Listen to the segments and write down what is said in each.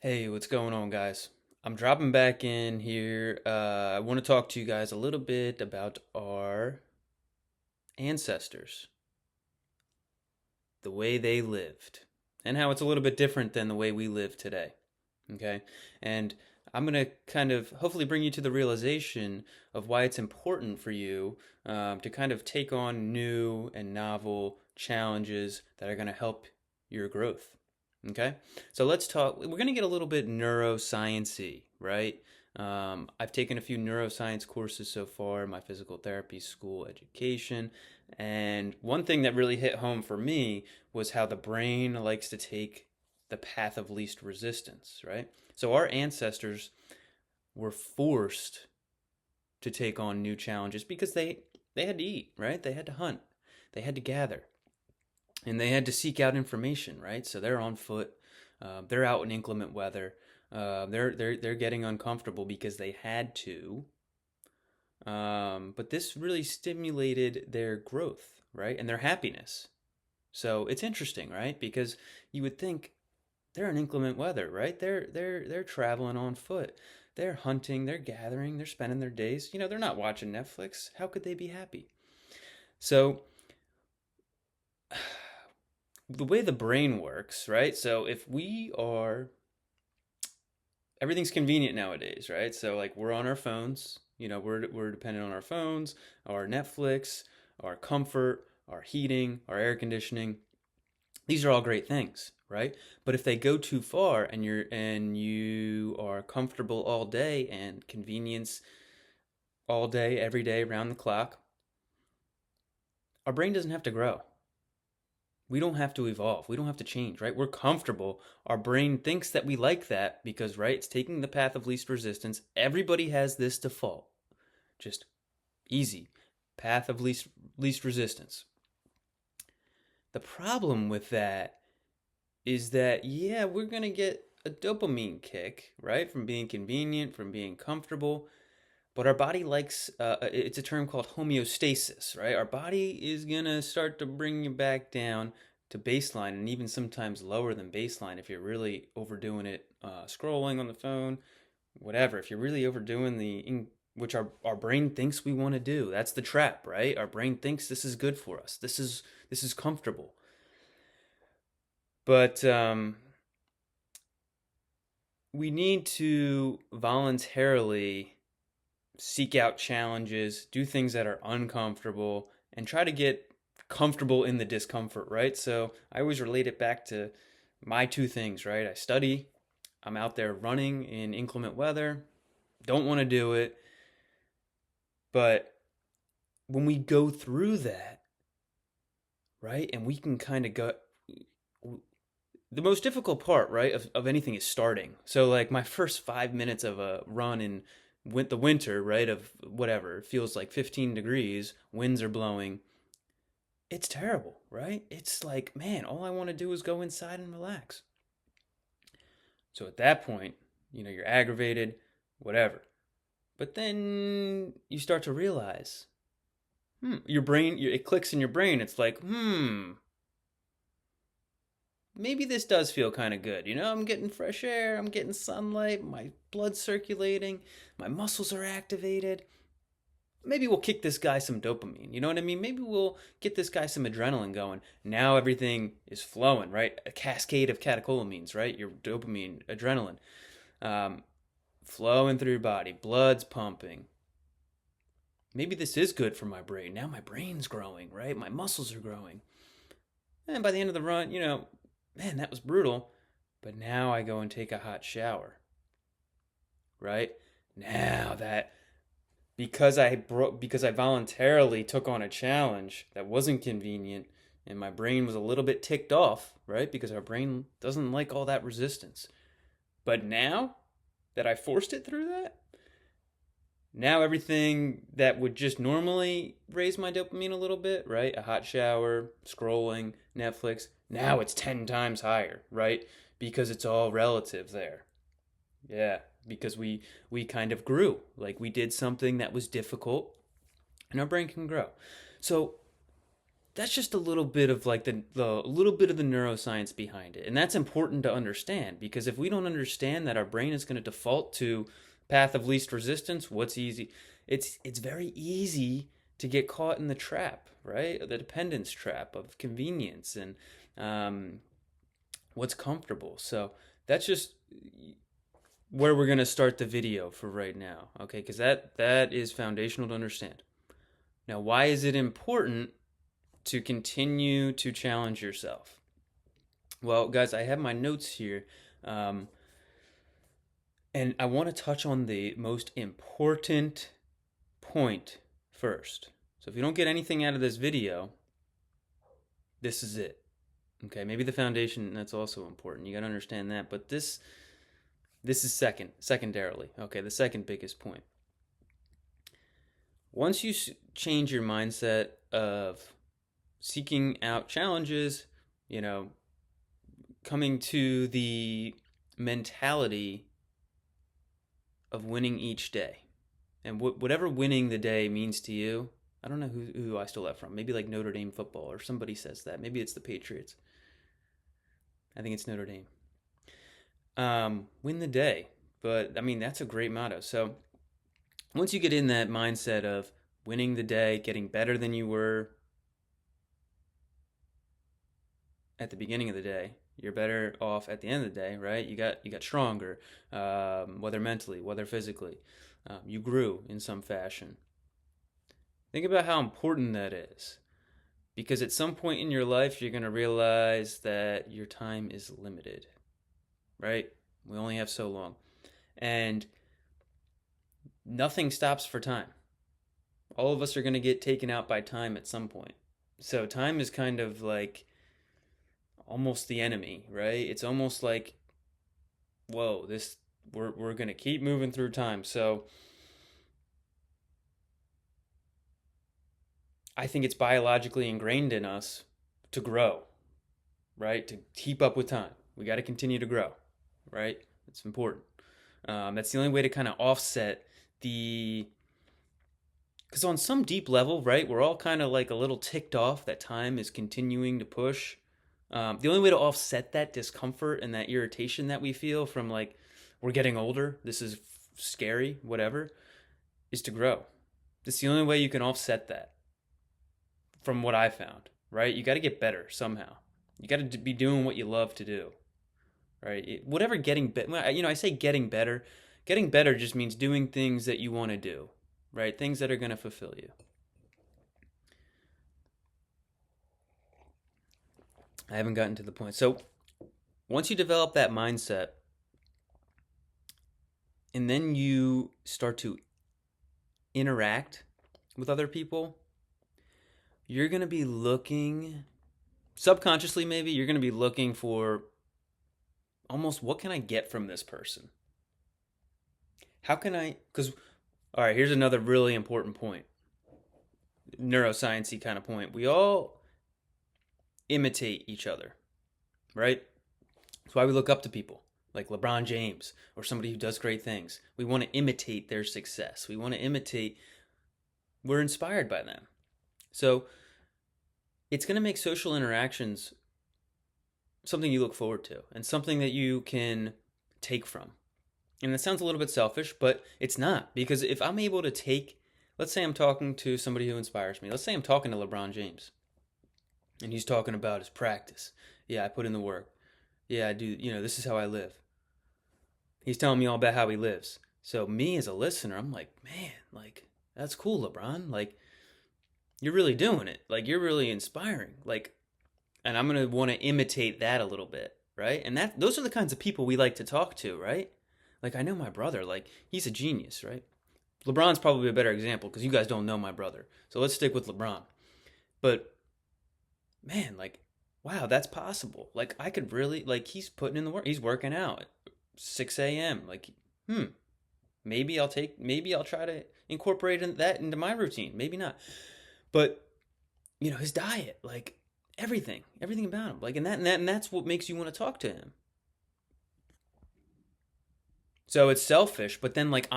Hey, what's going on, guys? I'm dropping back in here. I want to talk to you guys a little bit about our ancestors, the way they lived, and how it's a little bit different than the way we live today. Okay? And I'm going to kind of hopefully bring you to the realization of why it's important for you to kind of take on new and novel challenges that are going to help your growth. Okay, so let's talk. We're going to get a little bit neuroscience-y, right? I've taken a few neuroscience courses so far in my physical therapy school education, and one thing that really hit home for me was how the brain likes to take the path of least resistance, right? So our ancestors were forced to take on new challenges because they had to eat, right? They had to hunt, they had to gather, and they had to seek out information, right? So they're on foot, they're out in inclement weather, they're getting uncomfortable because they had to. But this really stimulated their growth, right, and their happiness. So it's interesting, right? Because you would think they're in inclement weather, right? They're traveling on foot. They're hunting, they're gathering, they're spending their days. They're not watching Netflix. How could they be happy? So the way the brain works, right? So if we are everything's convenient nowadays, right? So like we're on our phones, we're dependent on our phones, our Netflix, our comfort, our heating, our air conditioning. These are all great things, right? But if they go too far and you are comfortable all day and convenience all day, every day, around the clock, our brain doesn't have to grow. We don't have to evolve. We don't have to change, right? We're comfortable. Our brain thinks that we like that because, right, it's taking the path of least resistance. Everybody has this default. Just easy. Path of least resistance. The problem with that is that, yeah, we're going to get a dopamine kick, right? From being convenient, from being comfortable. But our body likes, it's a term called homeostasis, right? Our body is going to start to bring you back down to baseline and even sometimes lower than baseline if you're really overdoing it, scrolling on the phone, whatever. If you're really overdoing which our brain thinks we want to do. That's the trap, right? Our brain thinks this is good for us. This is comfortable. But we need to voluntarily seek out challenges, do things that are uncomfortable, and try to get comfortable in the discomfort, right? So I always relate it back to my two things, right? I study, I'm out there running in inclement weather, don't want to do it, but when we go through that, right, and we can kind of go, the most difficult part, right, of anything is starting. So like my first 5 minutes of a run in the winter, right, of whatever, it feels like 15 degrees, winds are blowing. It's terrible, right? It's like, man, all I want to do is go inside and relax. So at that point, you're aggravated, whatever. But then you start to realize, your brain, it clicks in your brain. It's like, maybe this does feel kind of good. I'm getting fresh air, I'm getting sunlight, my blood's circulating, my muscles are activated. Maybe we'll kick this guy some dopamine. You know what I mean? Maybe we'll get this guy some adrenaline going. Now everything is flowing, right? A cascade of catecholamines, right? Your dopamine, adrenaline, um, flowing through your body, blood's pumping. Maybe this is good for my brain. Now my brain's growing, right? My muscles are growing. And by the end of the run, man, that was brutal. But now I go and take a hot shower, right? Now that because I voluntarily took on a challenge that wasn't convenient and my brain was a little bit ticked off, right? Because our brain doesn't like all that resistance. But now that I forced it through that, now everything that would just normally raise my dopamine a little bit, right? A hot shower, scrolling, Netflix, now it's 10 times higher, right? Because it's all relative there. Yeah, because we kind of grew. Like we did something that was difficult and our brain can grow. So that's just a little bit of like the little bit of the neuroscience behind it. And that's important to understand, because if we don't understand that our brain is going to default to path of least resistance, what's easy? It's very easy to get caught in the trap, right? The dependence trap of convenience and what's comfortable. So that's just where we're going to start the video for right now, okay? Because that is foundational to understand. Now, why is it important to continue to challenge yourself? Well, guys, I have my notes here, and I want to touch on the most important point first. So if you don't get anything out of this video, this is it. Okay, maybe the foundation, that's also important. You got to understand that, but this is secondarily. Okay, the second biggest point. Once you change your mindset of seeking out challenges, coming to the mentality of winning each day, and whatever winning the day means to you. I don't know who I stole that from. Maybe like Notre Dame football, or somebody says that. Maybe it's the Patriots. I think it's Notre Dame. Win the day. But I mean, that's a great motto. So once you get in that mindset of winning the day, getting better than you were at the beginning of the day, you're better off at the end of the day, right? You got stronger, whether mentally, whether physically. You grew in some fashion. Think about how important that is. Because at some point in your life, you're going to realize that your time is limited, right? We only have so long. And nothing stops for time. All of us are going to get taken out by time at some point. So time is kind of like almost the enemy, right? It's almost like, whoa, we're going to keep moving through time. So I think it's biologically ingrained in us to grow, right? To keep up with time. We got to continue to grow, right? It's important. That's the only way to kind of offset because on some deep level, right, we're all kind of like a little ticked off that time is continuing to push. The only way to offset that discomfort and that irritation that we feel from like, we're getting older, this is scary, whatever, is to grow. It's the only way you can offset that. From what I found, right? You got to get better somehow. You got to be doing what you love to do, right? Whatever getting better, I say getting better. Getting better just means doing things that you want to do, right? Things that are going to fulfill you. I haven't gotten to the point. So once you develop that mindset, and then you start to interact with other people, you're going to be looking, subconsciously maybe, you're going to be looking for almost, what can I get from this person? How can I, because, all right, here's another really important point. Neuroscience-y kind of point. We all imitate each other, right? That's why we look up to people like LeBron James or somebody who does great things. We want to imitate their success. We want to imitate, we're inspired by them. So it's going to make social interactions something you look forward to and something that you can take from. And it sounds a little bit selfish, but it's not. Because if I'm able to take, let's say I'm talking to somebody who inspires me. Let's say I'm talking to LeBron James. And he's talking about his practice. Yeah, I put in the work. Yeah, I do. This is how I live. He's telling me all about how he lives. So me as a listener, I'm like, man, like, that's cool, LeBron. Like, you're really doing it. Like, you're really inspiring. Like, and I'm going to want to imitate that a little bit, right? And those are the kinds of people we like to talk to, right? Like, I know my brother, like, he's a genius, right? LeBron's probably a better example because you guys don't know my brother. So let's stick with LeBron. But, man, like, wow, that's possible. Like, I could really, like, he's putting in the work. He's working out at 6 a.m. Like, maybe I'll try to incorporate that into my routine. Maybe not. But, his diet, like, everything about him. Like, and that's what makes you want to talk to him. So it's selfish, but then, like,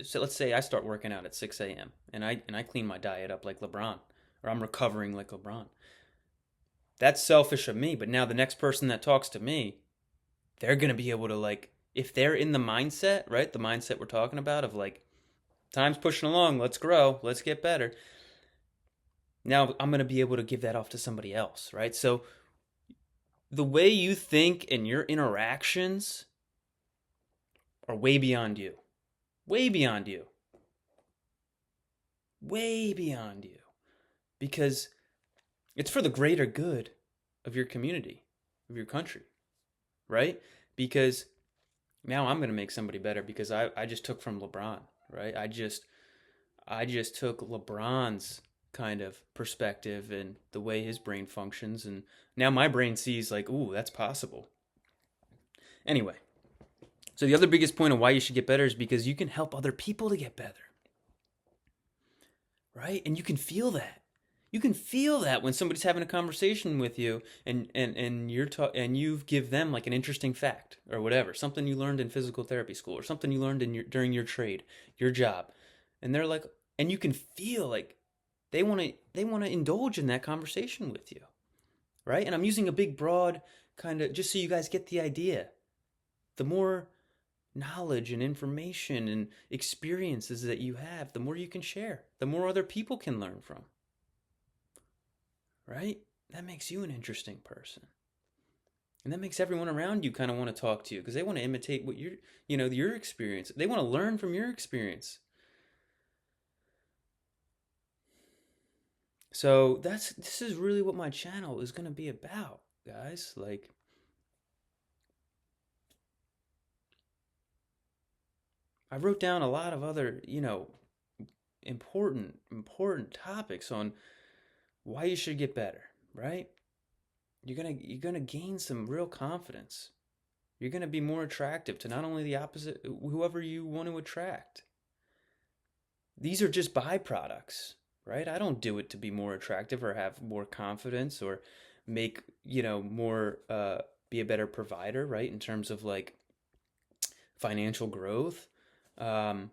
so let's say I start working out at 6 a.m. and I clean my diet up like LeBron, or I'm recovering like LeBron. That's selfish of me, but now the next person that talks to me, they're going to be able to, like, if they're in the mindset, right? The mindset we're talking about of like, time's pushing along, let's grow, let's get better. Now I'm going to be able to give that off to somebody else, right? So the way you think and your interactions are way beyond you. Way beyond you. Way beyond you. Because it's for the greater good of your community, of your country, right? Because now I'm going to make somebody better because I just took from LeBron, right? I just took LeBron's kind of perspective and the way his brain functions, and now my brain sees like, ooh, that's possible. Anyway, so the other biggest point of why you should get better is because you can help other people to get better, right? And you can feel that. You can feel that when somebody's having a conversation with you, and you give them like an interesting fact or whatever, something you learned in physical therapy school or something you learned in during your trade, your job, and they're like, and you can feel like they want to indulge in that conversation with you, right? And I'm using a big broad kind of just so you guys get the idea. The more knowledge and information and experiences that you have, the more you can share, the more other people can learn from, right? That makes you an interesting person. And that makes everyone around you kind of want to talk to you because they want to imitate what your experience. They want to learn from your experience. So this is really what my channel is going to be about, guys. Like, I wrote down a lot of other, important topics on why you should get better, right? You're gonna gain some real confidence. You're gonna be more attractive to not only the opposite, whoever you want to attract. These are just byproducts, right? I don't do it to be more attractive or have more confidence or make, more, be a better provider, right? In terms of like financial growth. Um,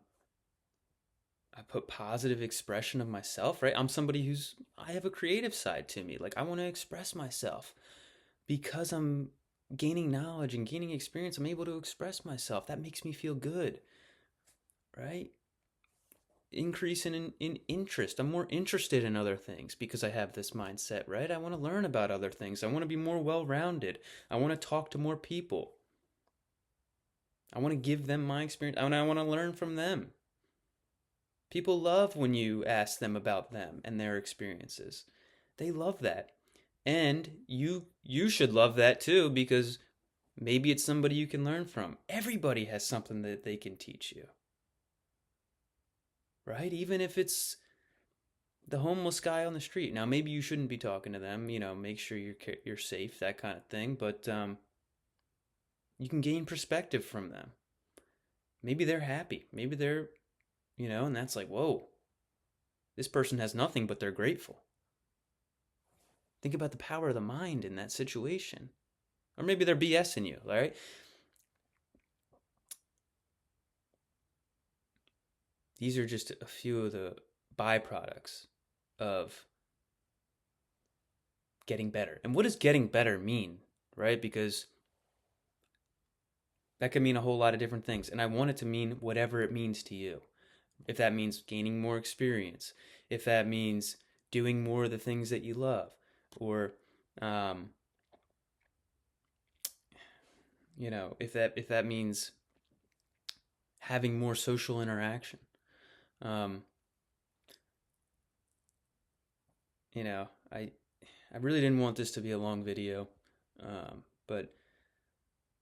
I put positive expression of myself, right? I have a creative side to me. Like, I want to express myself because I'm gaining knowledge and gaining experience. I'm able to express myself. That makes me feel good, right? Increase in interest. I'm more interested in other things because I have this mindset, right? I want to learn about other things. I want to be more well-rounded. I want to talk to more people. I want to give them my experience, and I want to learn from them. People love when you ask them about them and their experiences. They love that. And you should love that too because maybe it's somebody you can learn from. Everybody has something that they can teach you. Right? Even if it's the homeless guy on the street. Now maybe you shouldn't be talking to them, make sure you're safe, that kind of thing, but you can gain perspective from them. Maybe they're happy. Maybe they're, and that's like, whoa, this person has nothing, but they're grateful. Think about the power of the mind in that situation. Or maybe they're BSing you, right? These are just a few of the byproducts of getting better. And what does getting better mean, right? Because that could mean a whole lot of different things. And I want it to mean whatever it means to you. If that means gaining more experience, if that means doing more of the things that you love, or if that means having more social interaction. Um, I really didn't want this to be a long video, but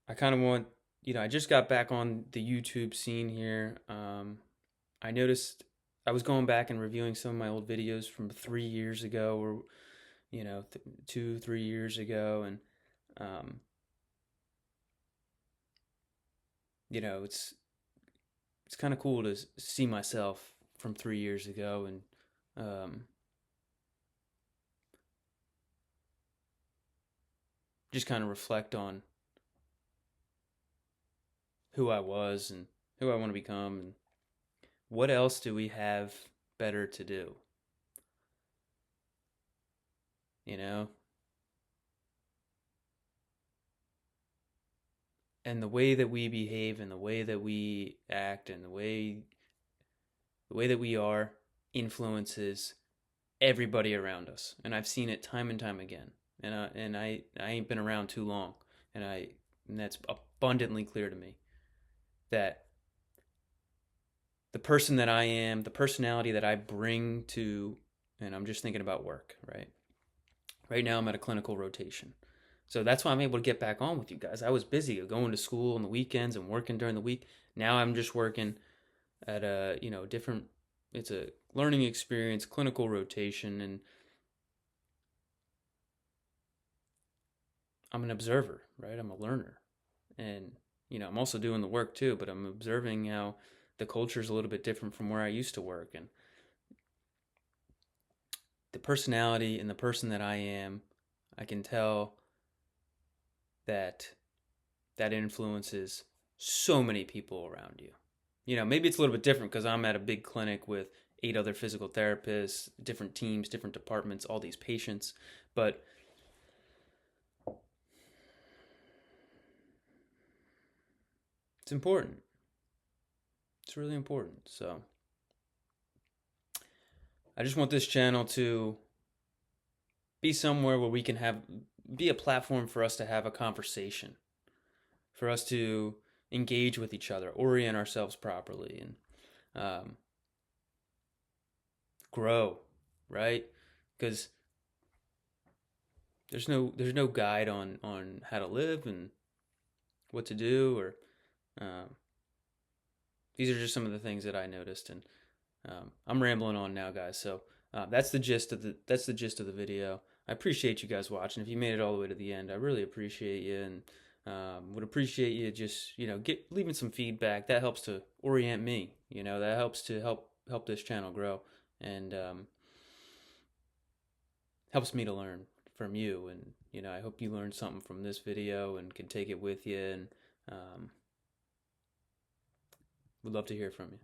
I kind of want, I just got back on the YouTube scene here. I noticed I was going back and reviewing some of my old videos from 3 years ago, or 2, 3 years ago, and um, it's kind of cool to see myself from 3 years ago, and just kind of reflect on who I was and who I want to become, and what else do we have better to do? You know, and the way that we behave and the way that we act and the way that we are influences everybody around us. And I've seen it time and time again. And I ain't been around too long, and that's abundantly clear to me that the person that I am, the personality that I bring to, and I'm just thinking about work, right? Right now I'm at a clinical rotation. So that's why I'm able to get back on with you guys. I was busy going to school on the weekends and working during the week. Now I'm just working at a, different, it's a learning experience, clinical rotation, and I'm an observer, right? I'm a learner. And, I'm also doing the work too, but I'm observing how the culture is a little bit different from where I used to work. And the personality and the person that I am, I can tell that that influences so many people around you. Maybe it's a little bit different because I'm at a big clinic with 8 other physical therapists, different teams, different departments, all these patients. But it's important. It's really important. So I just want this channel to be somewhere where we can be a platform for us to have a conversation, for us to engage with each other, orient ourselves properly, and grow, right? Because there's no guide on how to live and what to do, or um, these are just some of the things that I noticed. And I'm rambling on now, guys. So that's the gist of the video. I appreciate you guys watching. If you made it all the way to the end, I really appreciate you, and would appreciate you just leaving some feedback. That helps to orient me. That helps to help this channel grow, and helps me to learn from you. And I hope you learned something from this video and can take it with you. And would love to hear from you.